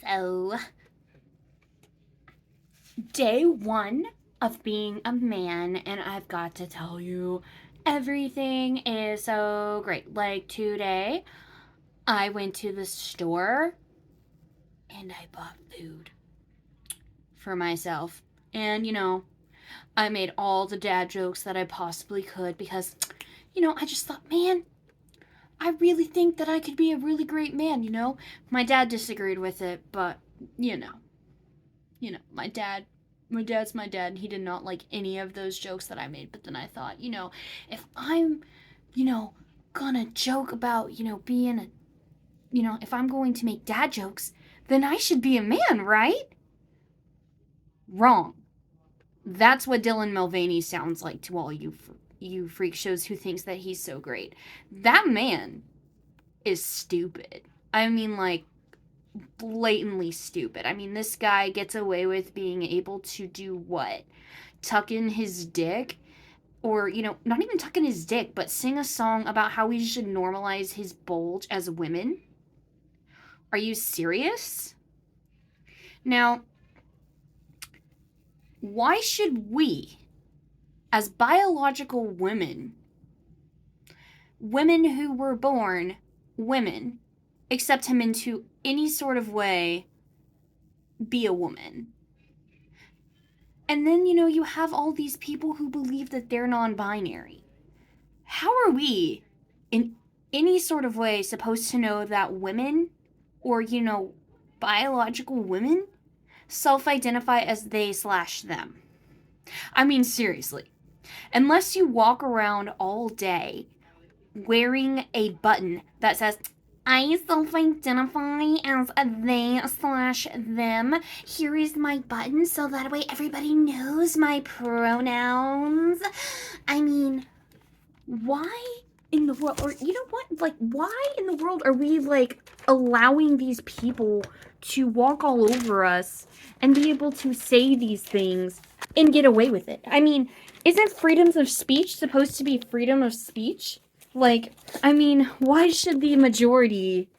So, day one of being a man, and I've got to tell you, everything is so great. Like today, I went to the store and I bought food for myself. And, I made all the dad jokes that I possibly could because, I just thought, man, I really think that I could be a really great man. My dad disagreed with it, but, you know, my dad's my dad, and he did not like any of those jokes that I made. But then I thought, if I'm, gonna joke about, being a, if I'm going to make dad jokes, then I should be a man, right? Wrong. That's what Dylan Mulvaney sounds like to all you freak shows who thinks that he's so great. That man is stupid. I mean, like, blatantly stupid. I mean, this guy gets away with being able to do what? Tuck in his dick? Or, not even tuck in his dick, but sing a song about how we should normalize his bulge as women? Are you serious? Now, why should we, as biological women who were born women, accept him into any sort of way be a woman? And then, you have all these people who believe that they're non-binary. How are we, in any sort of way, supposed to know that women, or, biological women, self-identify as they/them? I mean, seriously. Unless you walk around all day wearing a button that says, I self-identify as a they/them. Here is my button so that way everybody knows my pronouns. I mean, why in the world, or you know what, like, why in the world are we, like, allowing these people to walk all over us and be able to say these things and get away with it? I mean, isn't freedoms of speech supposed to be freedom of speech? Like, I mean, why should the majority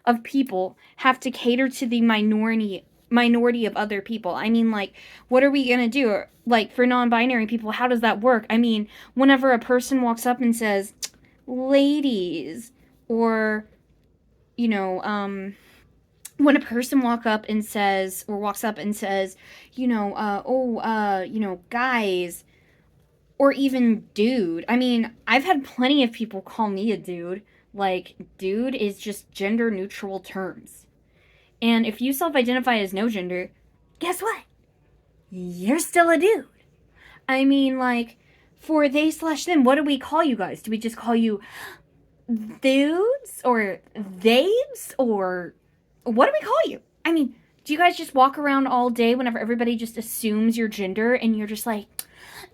of people have to cater to the minority of other people? I mean, like, what are we gonna do? Like, for non-binary people, how does that work? I mean, whenever a person walks up and says, ladies, or, when a person walks up and says, guys, or even dude. I mean, I've had plenty of people call me a dude. Like, dude is just gender neutral terms. And if you self-identify as no gender, guess what? You're still a dude. I mean, like, for they/them, what do we call you guys? Do we just call you dudes? Or theys? Or what do we call you? I mean, do you guys just walk around all day whenever everybody just assumes your gender and you're just like,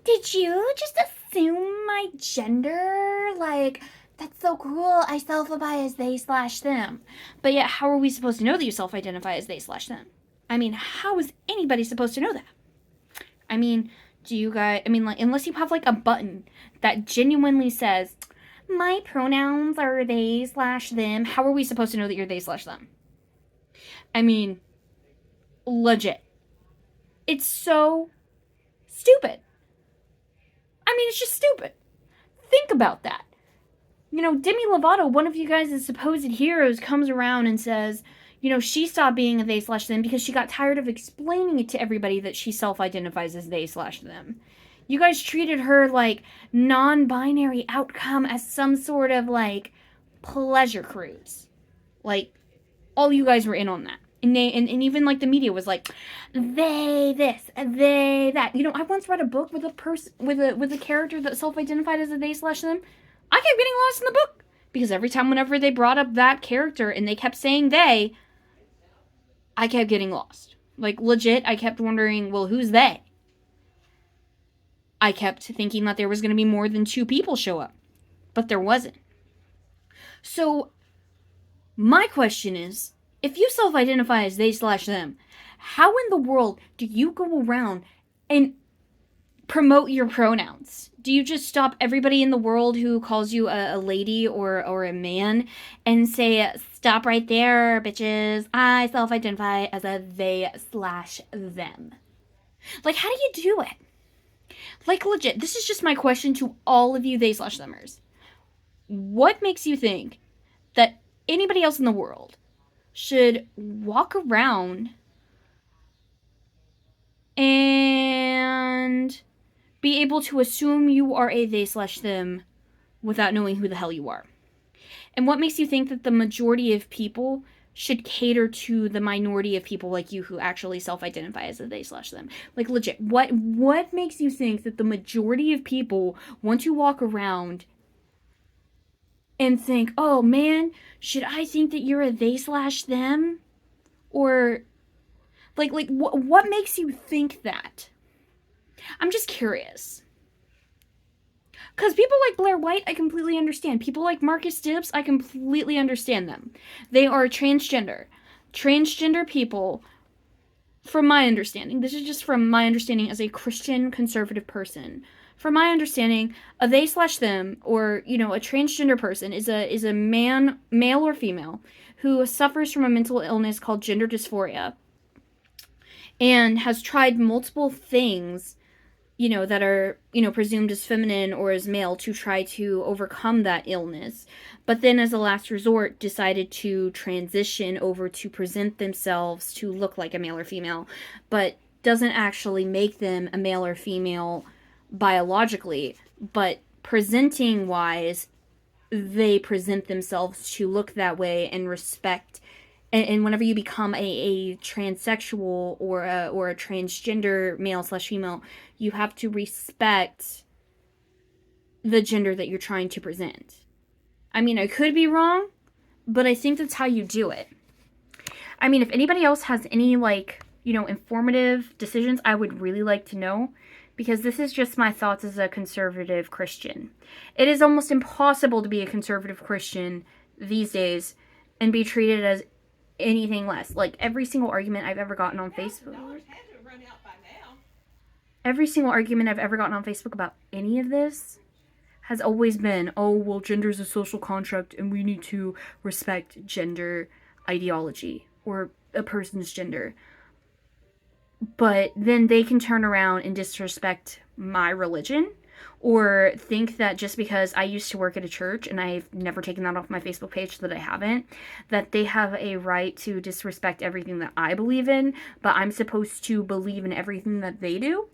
did you just assume my gender? Like, that's so cool. I self-identify as they/them. But yet, how are we supposed to know that you self-identify as they/them? I mean, how is anybody supposed to know that? I mean, like, unless you have, like, a button that genuinely says, my pronouns are they/them, how are we supposed to know that you're they/them? I mean, legit. It's so stupid. I mean, it's just stupid. Think about that. Demi Lovato, one of you guys' supposed heroes, comes around and says, she stopped being a they/them because she got tired of explaining it to everybody that she self-identifies as they/them. You guys treated her, like, non-binary outcome as some sort of, like, pleasure cruise. Like, all you guys were in on that. And even, like, the media was like, they this, they that. I once read a book with a character that self-identified as a they/them. I kept getting lost in the book because every time whenever they brought up that character and they kept saying they, I kept getting lost. Like, legit, I kept wondering, well, who's they? I kept thinking that there was going to be more than 2 people show up, but there wasn't. So, my question is, if you self-identify as they/them, how in the world do you go around and promote your pronouns? Do you just stop everybody in the world who calls you a lady or a man and say, stop right there, bitches. I self identify as a they slash them. Like, how do you do it? Like, legit, this is just my question to all of you they slash themers. What makes you think that anybody else in the world should walk around and be able to assume you are a they slash them without knowing who the hell you are? And what makes you think that the majority of people should cater to the minority of people like you who actually self-identify as a they slash them? Like, legit, what makes you think that the majority of people want to walk around and think, oh man, should I think that you're a they slash them? Or like what makes you think that? I'm just curious. Because people like Blair White, I completely understand. People like Marcus Dibbs, I completely understand them. They are transgender. Transgender people, from my understanding, this is just from my understanding as a Christian conservative person. From my understanding, a they slash them, or, you know, a transgender person is a man, male or female, who suffers from a mental illness called gender dysphoria and has tried multiple things, you know, that are, you know, presumed as feminine or as male to try to overcome that illness. But then as a last resort decided to transition over to present themselves to look like a male or female, but doesn't actually make them a male or female biologically, but presenting wise, they present themselves to look that way and respect. And whenever you become a transsexual or a transgender male slash female, you have to respect the gender that you're trying to present. I mean, I could be wrong, but I think that's how you do it. I mean, if anybody else has any, like, you know, informative decisions, I would really like to know, because this is just my thoughts as a conservative Christian. It is almost impossible to be a conservative Christian these days and be treated as anything less. Like, every single argument I've ever gotten on Facebook. Every single argument I've ever gotten on Facebook about any of this has always been, oh, well, gender is a social construct and we need to respect gender ideology or a person's gender. But then they can turn around and disrespect my religion, or think that just because I used to work at a church and I've never taken that off my Facebook page that I haven't, that they have a right to disrespect everything that I believe in, but I'm supposed to believe in everything that they do.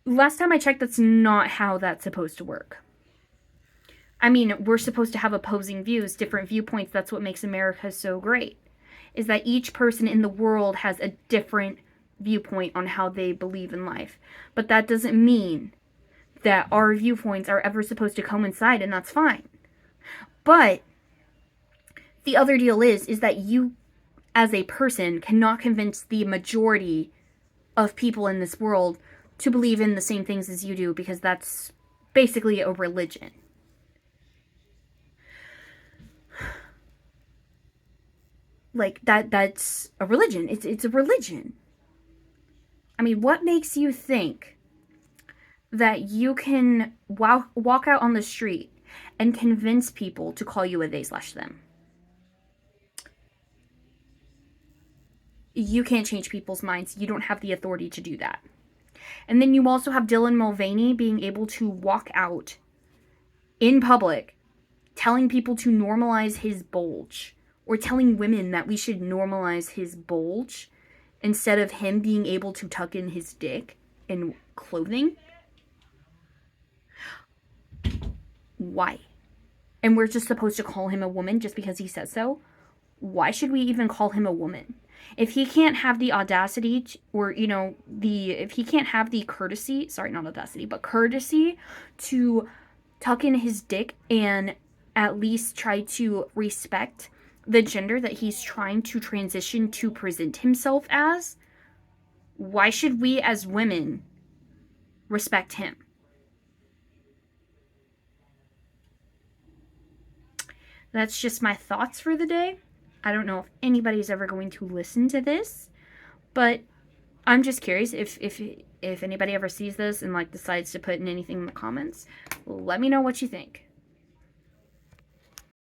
Last time I checked, that's not how that's supposed to work. I mean, we're supposed to have opposing views, different viewpoints. That's what makes America so great, is that each person in the world has a different viewpoint on how they believe in life. But that doesn't mean that our viewpoints are ever supposed to coincide, and that's fine. But the other deal is that you, as a person, cannot convince the majority of people in this world to believe in the same things as you do, because that's basically a religion. Like, that's a religion. It's a religion. I mean, what makes you think that you can walk out on the street and convince people to call you a they slash them? You can't change people's minds. You don't have the authority to do that. And then you also have Dylan Mulvaney being able to walk out in public telling people to normalize his bulge, or telling women that we should normalize his bulge instead of him being able to tuck in his dick in clothing. Why? And we're just supposed to call him a woman just because he says so? Why should we even call him a woman? If he can't have the audacity to, or, you know, if he can't have the courtesy, sorry, not audacity, but courtesy to tuck in his dick and at least try to respect the gender that he's trying to transition to present himself as, why should we as women respect him? That's just my thoughts for the day. I don't know if anybody's ever going to listen to this, but I'm just curious if if anybody ever sees this and like decides to put in anything in the comments, let me know what you think.